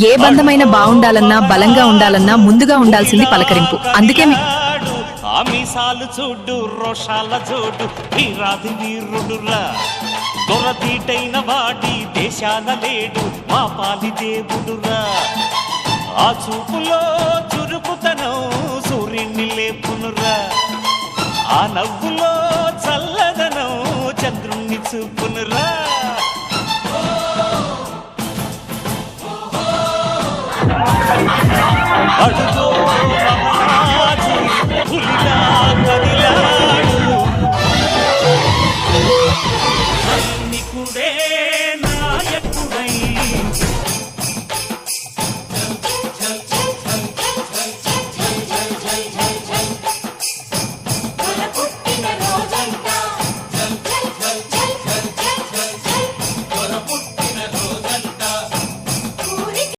ఏ బంధమైనా బాగుండాలన్నా బలంగా ఉండాలన్నా ముందుగా ఉండాల్సింది పలకరింపు. అందుకే ఆమీసాలు చూడు రోషాల చూడు వీరాది వీరుడురా దొరతీటైన వాడి దేశాల లేడు మా పాలి దేవుడురా ఆ చూపులో చురుకుతనం సూర్యుని లేపునురా ఆ నవ్వులో చల్లదనం చంద్రుణ్ణి చూపునురా అడుగో